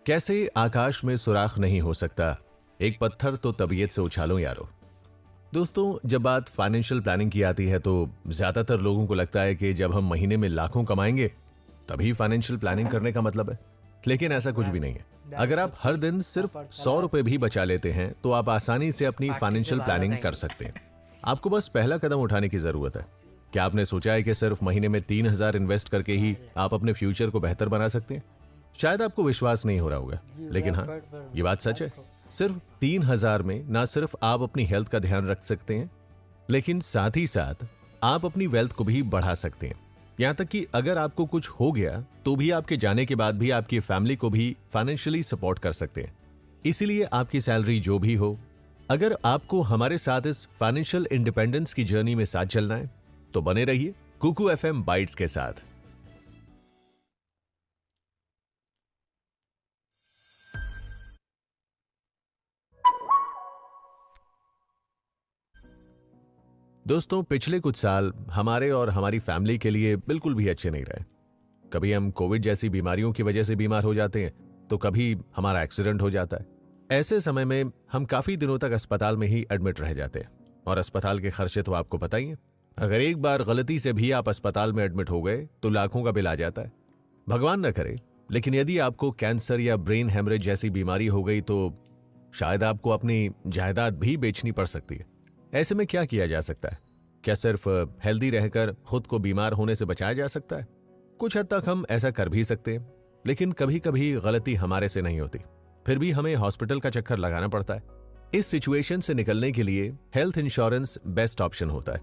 कैसे आकाश में सुराख नहीं हो सकता, एक पत्थर तो तबीयत से उछालो यारो। दोस्तों, जब बात फाइनेंशियल प्लानिंग की आती है तो ज्यादातर लोगों को लगता है कि जब हम महीने में लाखों कमाएंगे तभी फाइनेंशियल प्लानिंग करने का मतलब है। लेकिन ऐसा कुछ भी नहीं है। अगर आप हर दिन सिर्फ 100 रुपए भी बचा लेते हैं तो आप आसानी से अपनी फाइनेंशियल प्लानिंग कर सकते हैं। आपको बस पहला कदम उठाने की जरूरत है। क्या आपने सोचा है कि सिर्फ महीने में 3,000 इन्वेस्ट करके ही आप अपने फ्यूचर को बेहतर बना सकते हैं? शायद आपको विश्वास नहीं हो रहा होगा, लेकिन हाँ, ये बात सच है। सिर्फ 3,000 में ना सिर्फ आप अपनी हेल्थ का ध्यान रख सकते हैं, लेकिन साथ ही साथ आप अपनी वेल्थ को भी बढ़ा सकते हैं। यहां तक कि अगर आपको कुछ हो गया तो भी आपके जाने के बाद भी आपकी फैमिली को भी फाइनेंशियली सपोर्ट कर सकते हैं। इसीलिए आपकी सैलरी जो भी हो, अगर आपको हमारे साथ इस फाइनेंशियल इंडिपेंडेंस की जर्नी में साथ चलना है तो बने रहिए कुकू एफएम बाइट्स के साथ। दोस्तों, पिछले कुछ साल हमारे और हमारी फैमिली के लिए बिल्कुल भी अच्छे नहीं रहे। कभी हम कोविड जैसी बीमारियों की वजह से बीमार हो जाते हैं तो कभी हमारा एक्सीडेंट हो जाता है। ऐसे समय में हम काफी दिनों तक अस्पताल में ही एडमिट रह जाते हैं और अस्पताल के खर्चे तो आपको पता ही है। अगर एक बार गलती से भी आप अस्पताल में एडमिट हो गए तो लाखों का बिल आ जाता है। भगवान न करे, लेकिन यदि आपको कैंसर या ब्रेन हेमरेज जैसी बीमारी हो गई तो शायद आपको अपनी जायदाद भी बेचनी पड़ सकती है। ऐसे में क्या किया जा सकता है? क्या सिर्फ हेल्दी रहकर खुद को बीमार होने से बचाया जा सकता है? कुछ हद तक हम ऐसा कर भी सकते हैं, लेकिन कभी कभी गलती हमारे से नहीं होती, फिर भी हमें हॉस्पिटल का चक्कर लगाना पड़ता है। इस सिचुएशन से निकलने के लिए हेल्थ इंश्योरेंस बेस्ट ऑप्शन होता है।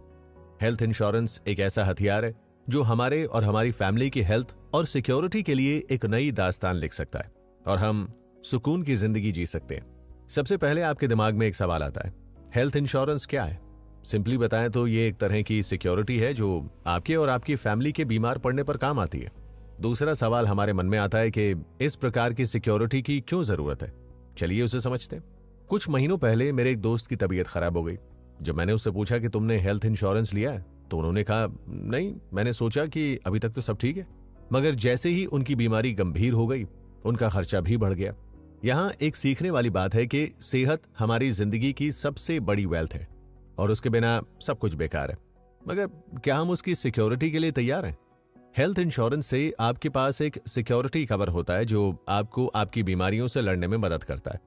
हेल्थ इंश्योरेंस एक ऐसा हथियार है जो हमारे और हमारी फैमिली की हेल्थ और सिक्योरिटी के लिए एक नई दास्तान लिख सकता है और हम सुकून की जिंदगी जी सकते हैं। सबसे पहले आपके दिमाग में एक सवाल आता है, हेल्थ इंश्योरेंस क्या है? सिंपली बताएं तो ये एक तरह की सिक्योरिटी है जो आपके और आपकी फैमिली के बीमार पड़ने पर काम आती है। दूसरा सवाल हमारे मन में आता है कि इस प्रकार की सिक्योरिटी की क्यों जरूरत है? चलिए उसे समझते हैं। कुछ महीनों पहले मेरे एक दोस्त की तबीयत खराब हो गई। जब मैंने उससे पूछा कि तुमने हेल्थ इंश्योरेंस लिया है तो उन्होंने कहा नहीं, मैंने सोचा कि अभी तक तो सब ठीक है। मगर जैसे ही उनकी बीमारी गंभीर हो गई उनका खर्चा भी बढ़ गया। यहाँ एक सीखने वाली बात है कि सेहत हमारी जिंदगी की सबसे बड़ी वेल्थ है और उसके बिना सब कुछ बेकार है। मगर क्या हम उसकी सिक्योरिटी के लिए तैयार हैं? हेल्थ इंश्योरेंस से आपके पास एक सिक्योरिटी कवर होता है जो आपको आपकी बीमारियों से लड़ने में मदद करता है।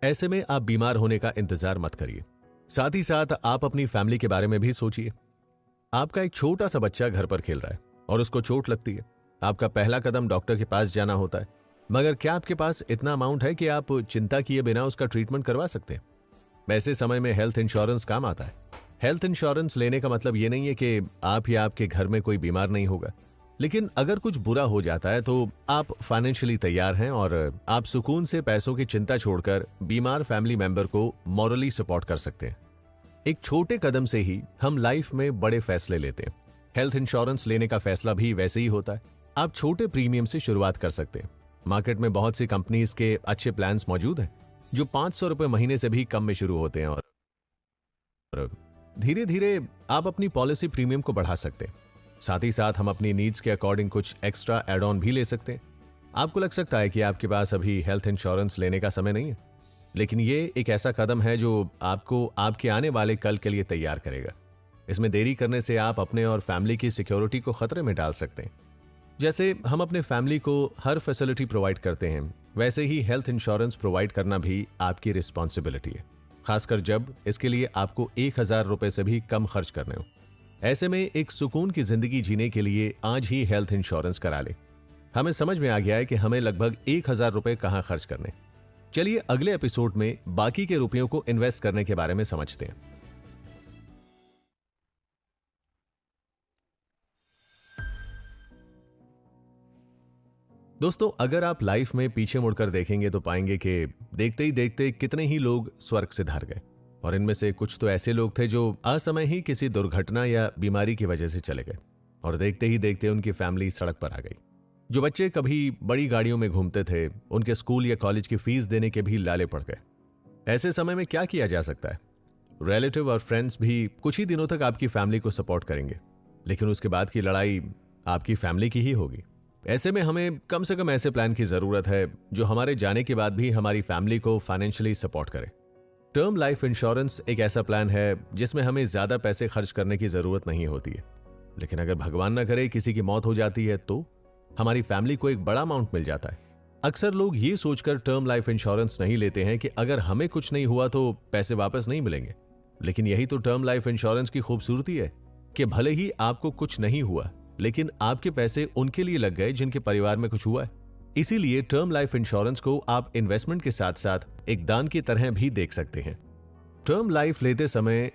ऐसे में आप बीमार होने का इंतजार मत करिए। साथ ही साथ आप अपनी फैमिली के बारे में भी सोचिए। आपका एक छोटा सा बच्चा घर पर खेल रहा है और उसको चोट लगती है। आपका पहला कदम डॉक्टर के पास जाना होता है, मगर क्या आपके पास इतना अमाउंट है कि आप चिंता किए बिना उसका ट्रीटमेंट करवा सकते हैं? ऐसे समय में हेल्थ इंश्योरेंस काम आता है। हेल्थ इंश्योरेंस लेने का मतलब ये नहीं है कि आप या आपके घर में कोई बीमार नहीं होगा, लेकिन अगर कुछ बुरा हो जाता है तो आप फाइनेंशियली तैयार हैं और आप सुकून से पैसों की चिंता छोड़कर बीमार फैमिली मेंबर को मॉरली सपोर्ट कर सकते हैं। एक छोटे कदम से ही हम लाइफ में बड़े फैसले लेते हैं। हेल्थ इंश्योरेंस लेने का फैसला भी वैसे ही होता है। आप छोटे प्रीमियम से शुरुआत कर सकते हैं। मार्केट में बहुत सी कंपनीज के अच्छे प्लान्स मौजूद हैं जो 500 रुपए महीने से भी कम में शुरू होते हैं और धीरे धीरे आप अपनी पॉलिसी प्रीमियम को बढ़ा सकते हैं। साथ ही साथ हम अपनी नीड्स के अकॉर्डिंग कुछ एक्स्ट्रा एड ऑन भी ले सकते हैं। आपको लग सकता है कि आपके पास अभी हेल्थ इंश्योरेंस लेने का समय नहीं है, लेकिन ये एक ऐसा कदम है जो आपको आपके आने वाले कल के लिए तैयार करेगा। इसमें देरी करने से आप अपने और फैमिली की सिक्योरिटी को खतरे में डाल सकते हैं। जैसे हम अपने फैमिली को हर फैसिलिटी प्रोवाइड करते हैं, वैसे ही हेल्थ इंश्योरेंस प्रोवाइड करना भी आपकी रिस्पॉन्सिबिलिटी है, खासकर जब इसके लिए आपको 1,000 रुपए से भी कम खर्च करने हो। ऐसे में एक सुकून की जिंदगी जीने के लिए आज ही हेल्थ इंश्योरेंस करा ले। हमें समझ में आ गया है कि हमें लगभग 1,000 रुपए कहां खर्च करने। चलिए अगले एपिसोड में बाकी के रुपयों को इन्वेस्ट करने के बारे में समझते हैं। दोस्तों, अगर आप लाइफ में पीछे मुड़कर देखेंगे तो पाएंगे कि देखते ही देखते कितने ही लोग स्वर्ग से धार गए और इनमें से कुछ तो ऐसे लोग थे जो असमय ही किसी दुर्घटना या बीमारी की वजह से चले गए और देखते ही देखते उनकी फैमिली सड़क पर आ गई। जो बच्चे कभी बड़ी गाड़ियों में घूमते थे, उनके स्कूल या कॉलेज की फीस देने के भी लाले पड़ गए। ऐसे समय में क्या किया जा सकता है? रिलेटिव और फ्रेंड्स भी कुछ ही दिनों तक आपकी फैमिली को सपोर्ट करेंगे, लेकिन उसके बाद की लड़ाई आपकी फैमिली की ही होगी। ऐसे में हमें कम से कम ऐसे प्लान की जरूरत है जो हमारे जाने के बाद भी हमारी फैमिली को फाइनेंशियली सपोर्ट करे। टर्म लाइफ इंश्योरेंस एक ऐसा प्लान है जिसमें हमें ज्यादा पैसे खर्च करने की जरूरत नहीं होती है, लेकिन अगर भगवान ना करे किसी की मौत हो जाती है तो हमारी फैमिली को एक बड़ा अमाउंट मिल जाता है। अक्सर लोग ये सोचकर टर्म लाइफ इंश्योरेंस नहीं लेते हैं कि अगर हमें कुछ नहीं हुआ तो पैसे वापस नहीं मिलेंगे, लेकिन यही तो टर्म लाइफ इंश्योरेंस की खूबसूरती है कि भले ही आपको कुछ नहीं हुआ, लेकिन आपके पैसे उनके लिए लग गए जिनके परिवार में कुछ हुआ है। इसीलिए टर्म लाइफ इंश्योरेंस को आप इन्वेस्टमेंट के साथ साथ एक दान की तरह भी देख सकते हैं। टर्म लाइफ लेते समय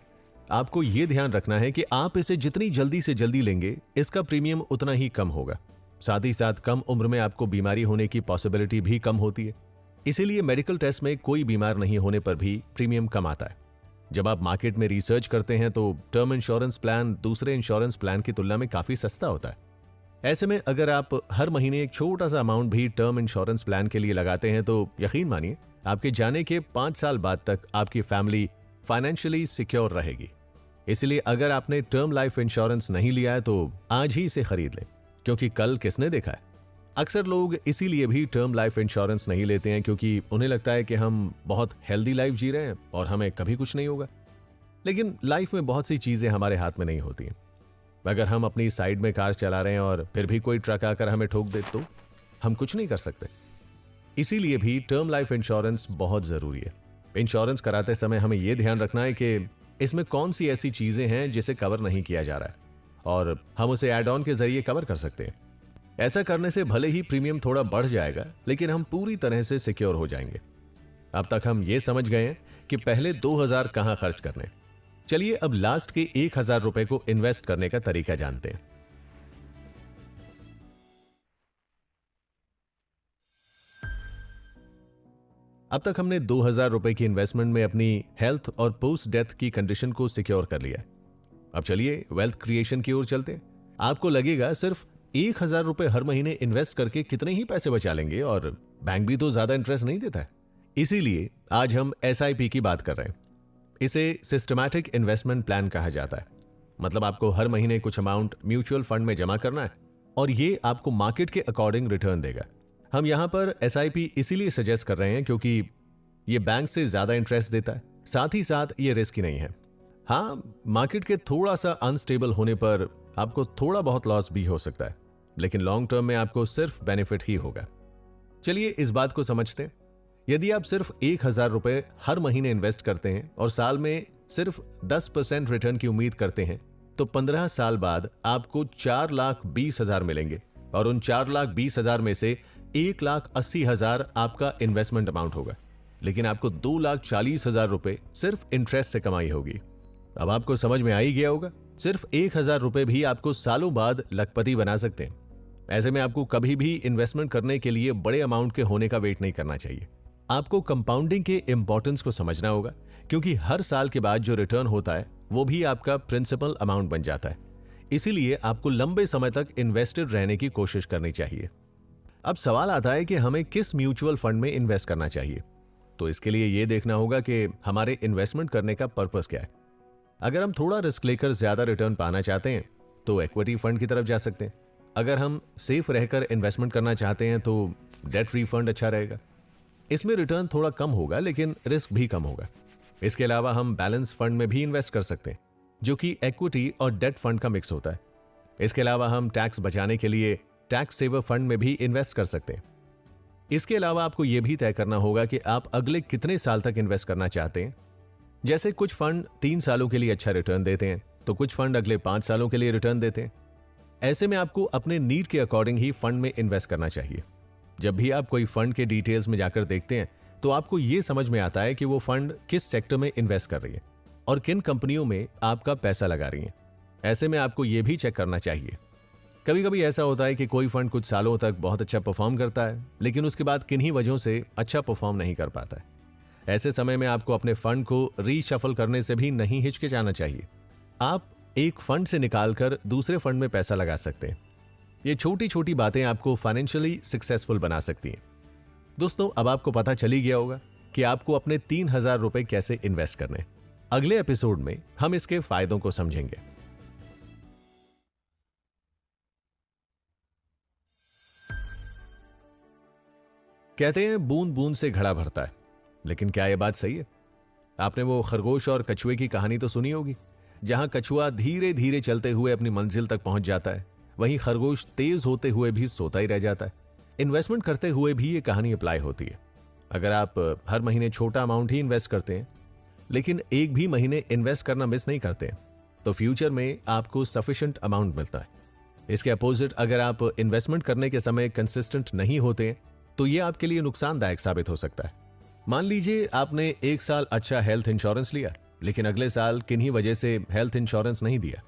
आपको यह ध्यान रखना है कि आप इसे जितनी जल्दी से जल्दी लेंगे, इसका प्रीमियम उतना ही कम होगा। साथ ही साथ कम उम्र में आपको बीमारी होने की पॉसिबिलिटी भी कम होती है, इसीलिए मेडिकल टेस्ट में कोई बीमार नहीं होने पर भी प्रीमियम कम आता है। जब आप मार्केट में रिसर्च करते हैं तो टर्म इंश्योरेंस प्लान दूसरे इंश्योरेंस प्लान की तुलना में काफी सस्ता होता है। ऐसे में अगर आप हर महीने एक छोटा सा अमाउंट भी टर्म इंश्योरेंस प्लान के लिए लगाते हैं तो यकीन मानिए आपके जाने के 5 साल बाद तक आपकी फैमिली फाइनेंशियली सिक्योर रहेगी। इसलिए अगर आपने टर्म लाइफ इंश्योरेंस नहीं लिया है तो आज ही इसे खरीद लें, क्योंकि कल किसने देखा है। अक्सर लोग इसीलिए भी टर्म लाइफ इंश्योरेंस नहीं लेते हैं क्योंकि उन्हें लगता है कि हम बहुत हेल्दी लाइफ जी रहे हैं और हमें कभी कुछ नहीं होगा। लेकिन लाइफ में बहुत सी चीजें हमारे हाथ में नहीं होती हैं। अगर हम अपनी साइड में कार चला रहे हैं और फिर भी कोई ट्रक आकर हमें ठोक दे तो हम कुछ नहीं कर सकते। इसीलिए भी टर्म लाइफ इंश्योरेंस बहुत जरूरी है। इंश्योरेंस कराते समय हमें यह ध्यान रखना है कि इसमें कौन सी ऐसी चीजें हैं जिसे कवर नहीं किया जा रहा है और हम उसे एड ऑन के जरिए कवर कर सकते हैं। ऐसा करने से भले ही प्रीमियम थोड़ा बढ़ जाएगा, लेकिन हम पूरी तरह से सिक्योर हो जाएंगे। अब तक हम ये समझ गए हैं कि पहले 2000 कहां खर्च करने। चलिए अब लास्ट के 1000 रुपए को इन्वेस्ट करने का तरीका जानते हैं। अब तक हमने 2000 रुपए की इन्वेस्टमेंट में अपनी हेल्थ और पोस्ट डेथ की कंडीशन को सिक्योर कर लिया। अब चलिए वेल्थ क्रिएशन की ओर चलते हैं। आपको लगेगा सिर्फ 1000 रुपए हर महीने इन्वेस्ट करके कितने ही पैसे बचा लेंगे और बैंक भी तो ज्यादा इंटरेस्ट नहीं देता है। इसीलिए आज हम SIP की बात कर रहे हैं। इसे सिस्टमैटिक इन्वेस्टमेंट प्लान कहा जाता है। मतलब आपको हर महीने कुछ अमाउंट म्यूचुअल फंड में जमा करना है और ये आपको मार्केट के अकॉर्डिंग रिटर्न देगा। हम यहां पर SIP इसीलिए सजेस्ट कर रहे हैं क्योंकि ये बैंक से ज्यादा इंटरेस्ट देता है, साथ ही साथ ये रिस्की नहीं है। हाँ, मार्केट के थोड़ा सा अनस्टेबल होने पर आपको थोड़ा बहुत लॉस भी हो सकता है, लेकिन लॉन्ग टर्म में आपको सिर्फ बेनिफिट ही होगा। चलिए इस बात को समझते हैं। यदि आप सिर्फ 1000 रुपए हर महीने इन्वेस्ट करते हैं और साल में सिर्फ 10% रिटर्न की उम्मीद करते हैं तो 15 साल बाद आपको 4,20,000 मिलेंगे और उन 4,20,000 में से 1,80,000 आपका इन्वेस्टमेंट अमाउंट होगा, लेकिन आपको 2,40,000 रुपए सिर्फ इंटरेस्ट से कमाई होगी। अब आपको समझ में आ ही गया होगा, सिर्फ 1000 रुपए भी आपको सालों बाद लखपति बना सकते हैं। ऐसे में आपको कभी भी इन्वेस्टमेंट करने के लिए बड़े अमाउंट के होने का वेट नहीं करना चाहिए। आपको कंपाउंडिंग के इंपॉर्टेंस को समझना होगा, क्योंकि हर साल के बाद जो रिटर्न होता है वो भी आपका प्रिंसिपल अमाउंट बन जाता है। इसीलिए आपको लंबे समय तक इन्वेस्टेड रहने की कोशिश करनी चाहिए। अब सवाल आता है कि हमें किस म्यूचुअल फंड में इन्वेस्ट करना चाहिए। तो इसके लिए यह देखना होगा कि हमारे इन्वेस्टमेंट करने का पर्पस क्या है। अगर हम थोड़ा रिस्क लेकर ज्यादा रिटर्न पाना चाहते हैं तो इक्विटी फंड की तरफ जा सकते हैं। अगर हम सेफ रहकर इन्वेस्टमेंट करना चाहते हैं तो डेट फ्री फंड अच्छा रहेगा। इसमें रिटर्न थोड़ा कम होगा लेकिन रिस्क भी कम होगा। इसके अलावा हम बैलेंस फंड में भी इन्वेस्ट कर सकते हैं, जो कि इक्विटी और डेट फंड का मिक्स होता है। इसके अलावा हम टैक्स बचाने के लिए टैक्स सेवर फंड में भी इन्वेस्ट कर सकते हैं। इसके अलावा आपको यह भी तय करना होगा कि आप अगले कितने साल तक इन्वेस्ट करना चाहते हैं। जैसे कुछ फंड 3 सालों के लिए अच्छा रिटर्न देते हैं तो कुछ फंड अगले 5 सालों के लिए रिटर्न देते हैं। ऐसे में आपको अपने नीड के अकॉर्डिंग ही फंड में इन्वेस्ट करना चाहिए। जब भी आप कोई फंड के डिटेल्स में जाकर देखते हैं तो आपको यह समझ में आता है कि वो फंड किस सेक्टर में इन्वेस्ट कर रही है और किन कंपनियों में आपका पैसा लगा रही है। ऐसे में आपको यह भी चेक करना चाहिए। कभी कभी ऐसा होता है कि कोई फंड कुछ सालों तक बहुत अच्छा परफॉर्म करता है, लेकिन उसके बाद किन्हीं वजहों से अच्छा परफॉर्म नहीं कर पाता है। ऐसे समय में आपको अपने फंड को रीशफल करने से भी नहीं हिचकिचाना चाहिए। आप एक फंड से निकालकर दूसरे फंड में पैसा लगा सकते हैं। ये छोटी छोटी बातें आपको फाइनेंशियली सक्सेसफुल बना सकती हैं। दोस्तों, अब आपको पता चली गया होगा कि आपको अपने 3000 रुपए कैसे इन्वेस्ट करने। अगले एपिसोड में हम इसके फायदों को समझेंगे। कहते हैं बूंद बूंद से घड़ा भरता है, लेकिन क्या यह बात सही है? आपने वो खरगोश और कछुए की कहानी तो सुनी होगी, जहां कछुआ धीरे धीरे चलते हुए अपनी मंजिल तक पहुंच जाता है, वहीं खरगोश तेज होते हुए भी सोता ही रह जाता है। इन्वेस्टमेंट करते हुए भी ये कहानी अप्लाई होती है। अगर आप हर महीने छोटा अमाउंट ही इन्वेस्ट करते हैं, लेकिन एक भी महीने इन्वेस्ट करना मिस नहीं करते हैं, तो फ्यूचर में आपको सफिशिएंट अमाउंट मिलता है। इसके अपोजिट अगर आप इन्वेस्टमेंट करने के समय कंसिस्टेंट नहीं होते, तो ये आपके लिए नुकसानदायक साबित हो सकता है। मान लीजिए आपने एक साल अच्छा हेल्थ इंश्योरेंस लिया, लेकिन अगले साल किन्हीं वजह से हेल्थ इंश्योरेंस नहीं दिया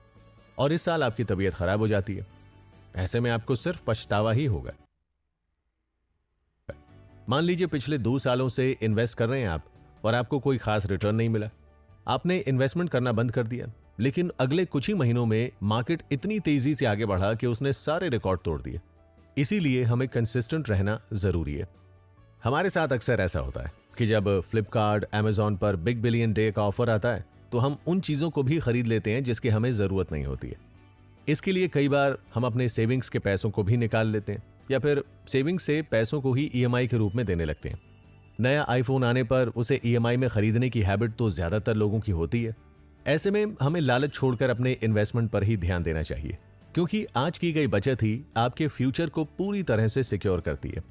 और इस साल आपकी तबीयत खराब हो जाती है। ऐसे में आपको सिर्फ पछतावा ही होगा। मान लीजिए पिछले 2 सालों से इन्वेस्ट कर रहे हैं आप और आपको कोई खास रिटर्न नहीं मिला। आपने इन्वेस्टमेंट करना बंद कर दिया, लेकिन अगले कुछ ही महीनों में मार्केट इतनी तेजी से आगे बढ़ा कि उसने सारे रिकॉर्ड तोड़ दिए। इसीलिए हमें कंसिस्टेंट रहना जरूरी है। हमारे साथ अक्सर ऐसा होता है कि जब फ्लिपकार्ट, अमेजॉन पर बिग बिलियन डे का ऑफर आता है, तो हम उन चीजों को भी खरीद लेते हैं जिसकी हमें जरूरत नहीं होती है। इसके लिए कई बार हम अपने सेविंग्स के पैसों को भी निकाल लेते हैं, या फिर सेविंग्स से पैसों को ही ईएमआई के रूप में देने लगते हैं। नया आईफोन आने पर उसे ईएमआई में खरीदने की हैबिट तो ज्यादातर लोगों की होती है। ऐसे में हमें लालच छोड़कर अपने इन्वेस्टमेंट पर ही ध्यान देना चाहिए, क्योंकि आज की गई बचत ही आपके फ्यूचर को पूरी तरह से सिक्योर करती है।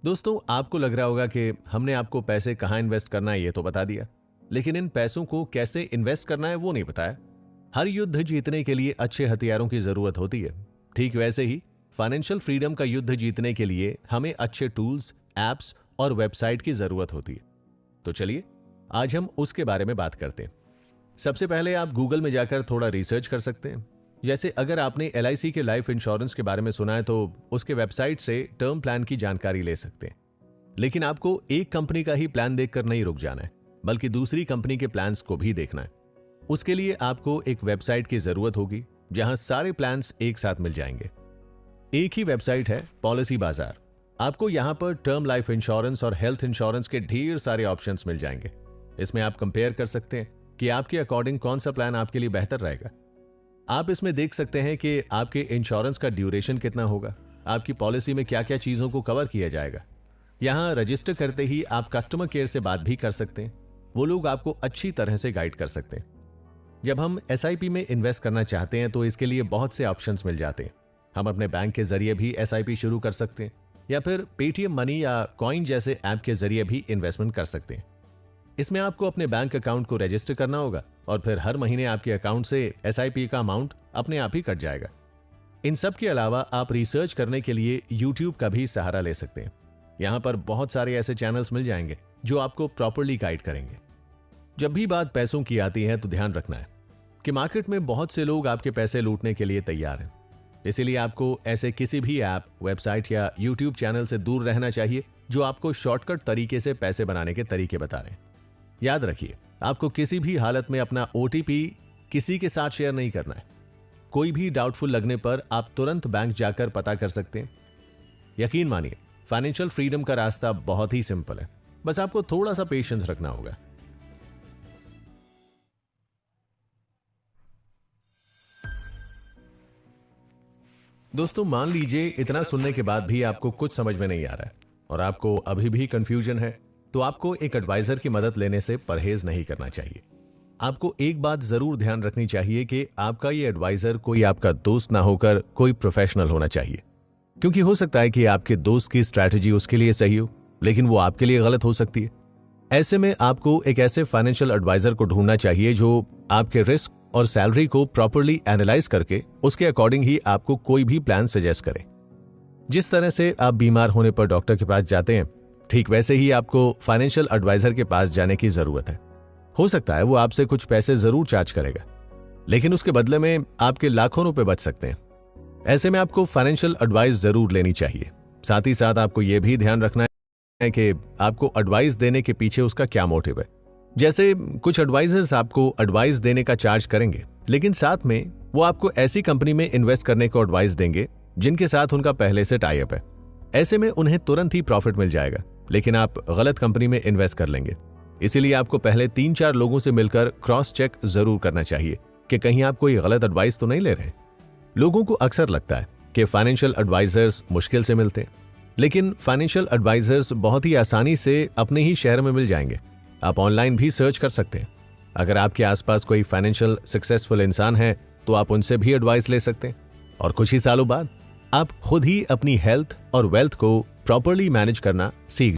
दोस्तों, आपको लग रहा होगा कि हमने आपको पैसे कहां इन्वेस्ट करना है ये तो बता दिया, लेकिन इन पैसों को कैसे इन्वेस्ट करना है वो नहीं बताया। हर युद्ध जीतने के लिए अच्छे हथियारों की जरूरत होती है। ठीक वैसे ही फाइनेंशियल फ्रीडम का युद्ध जीतने के लिए हमें अच्छे टूल्स, एप्स और वेबसाइट की जरूरत होती है। तो चलिए आज हम उसके बारे में बात करते हैं। सबसे पहले आप गूगल में जाकर थोड़ा रिसर्च कर सकते हैं। जैसे अगर आपने LIC के लाइफ इंश्योरेंस के बारे में सुना है, तो उसके वेबसाइट से टर्म प्लान की जानकारी ले सकते हैं। लेकिन आपको एक कंपनी का ही प्लान देखकर नहीं रुक जाना है, बल्कि दूसरी कंपनी के प्लान्स को भी देखना है। उसके लिए आपको एक वेबसाइट की जरूरत होगी जहां सारे प्लान्स एक साथ मिल जाएंगे। एक ही वेबसाइट है पॉलिसी बाजार। आपको यहां पर टर्म लाइफ इंश्योरेंस और हेल्थ इंश्योरेंस के ढेर सारे ऑप्शंस मिल जाएंगे। इसमें आप कंपेयर कर सकते हैं कि आपके अकॉर्डिंग कौन सा प्लान आपके लिए बेहतर रहेगा। आप इसमें देख सकते हैं कि आपके इंश्योरेंस का ड्यूरेशन कितना होगा, आपकी पॉलिसी में क्या क्या चीजों को कवर किया जाएगा। यहां रजिस्टर करते ही आप कस्टमर केयर से बात भी कर सकते हैं। वो लोग आपको अच्छी तरह से गाइड कर सकते हैं। जब हम SIP में इन्वेस्ट करना चाहते हैं तो इसके लिए बहुत से ऑप्शंस मिल जाते हैं। हम अपने बैंक के जरिए भी SIP शुरू कर सकते हैं, या फिर पेटीएम मनी या कॉइन जैसे ऐप के जरिए भी इन्वेस्टमेंट कर सकते हैं। इसमें आपको अपने बैंक अकाउंट को रजिस्टर करना होगा और फिर हर महीने आपके अकाउंट से SIP का अमाउंट अपने आप ही कट जाएगा। इन सब के अलावा आप रिसर्च करने के लिए YouTube का भी सहारा ले सकते हैं। यहाँ पर बहुत सारे ऐसे चैनल्स मिल जाएंगे जो आपको प्रॉपर्ली गाइड करेंगे। जब भी बात पैसों की आती है तो ध्यान रखना है कि मार्केट में बहुत से लोग आपके पैसे लूटने के लिए तैयार हैं। इसीलिए आपको ऐसे किसी भी ऐप, वेबसाइट या YouTube चैनल से दूर रहना चाहिए जो आपको शॉर्टकट तरीके से पैसे बनाने के तरीके बता रहे हैं। याद रखिए, आपको किसी भी हालत में अपना OTP किसी के साथ शेयर नहीं करना है। कोई भी डाउटफुल लगने पर आप तुरंत बैंक जाकर पता कर सकते हैं। यकीन मानिए, फाइनेंशियल फ्रीडम का रास्ता बहुत ही सिंपल है, बस आपको थोड़ा सा पेशेंस रखना होगा। दोस्तों, मान लीजिए इतना सुनने के बाद भी आपको कुछ समझ में नहीं आ रहा है और आपको अभी भी कंफ्यूजन है, तो आपको एक एडवाइजर की मदद लेने से परहेज नहीं करना चाहिए। आपको एक बात जरूर ध्यान रखनी चाहिए कि आपका ये एडवाइजर कोई आपका दोस्त ना होकर कोई प्रोफेशनल होना चाहिए, क्योंकि हो सकता है कि आपके दोस्त की स्ट्रैटेजी उसके लिए सही हो, लेकिन वो आपके लिए गलत हो सकती है। ऐसे में आपको एक ऐसे फाइनेंशियल एडवाइजर को ढूंढना चाहिए जो आपके रिस्क और सैलरी को प्रॉपर्ली एनालाइज करके उसके अकॉर्डिंग ही आपको कोई भी प्लान सजेस्ट करे। जिस तरह से आप बीमार होने पर डॉक्टर के पास जाते हैं, ठीक वैसे ही आपको फाइनेंशियल एडवाइजर के पास जाने की जरूरत है। हो सकता है वो आपसे कुछ पैसे जरूर चार्ज करेगा, लेकिन उसके बदले में आपके लाखों रुपए बच सकते हैं। ऐसे में आपको फाइनेंशियल एडवाइस जरूर लेनी चाहिए। साथ ही साथ आपको यह भी ध्यान रखना है कि आपको एडवाइस देने के पीछे उसका क्या मोटिव है। जैसे कुछ एडवाइजर्स आपको एडवाइस देने का चार्ज करेंगे, लेकिन साथ में वो आपको ऐसी कंपनी में इन्वेस्ट करने को एडवाइस देंगे जिनके साथ उनका पहले से टाई अप है। ऐसे में उन्हें तुरंत ही प्रॉफिट मिल जाएगा, लेकिन आप गलत कंपनी में इन्वेस्ट कर लेंगे। इसीलिए आपको पहले 3-4 लोगों से मिलकर क्रॉस चेक जरूर करना चाहिए कि कहीं आप कोई गलत एडवाइस तो नहीं ले रहे हैं। लोगों को अक्सर लगता है कि फाइनेंशियल एडवाइजर्स मुश्किल से मिलते हैं, लेकिन फाइनेंशियल एडवाइजर्स बहुत ही आसानी से अपने ही शहर में मिल जाएंगे। आप ऑनलाइन भी सर्च कर सकते हैं। अगर आपके आसपास कोई फाइनेंशियल सक्सेसफुल इंसान है तो आप उनसे भी एडवाइस ले सकते हैं, और कुछ ही सालों बाद आप खुद ही अपनी हेल्थ और वेल्थ को प्रॉपर्ली मैनेज करना सीख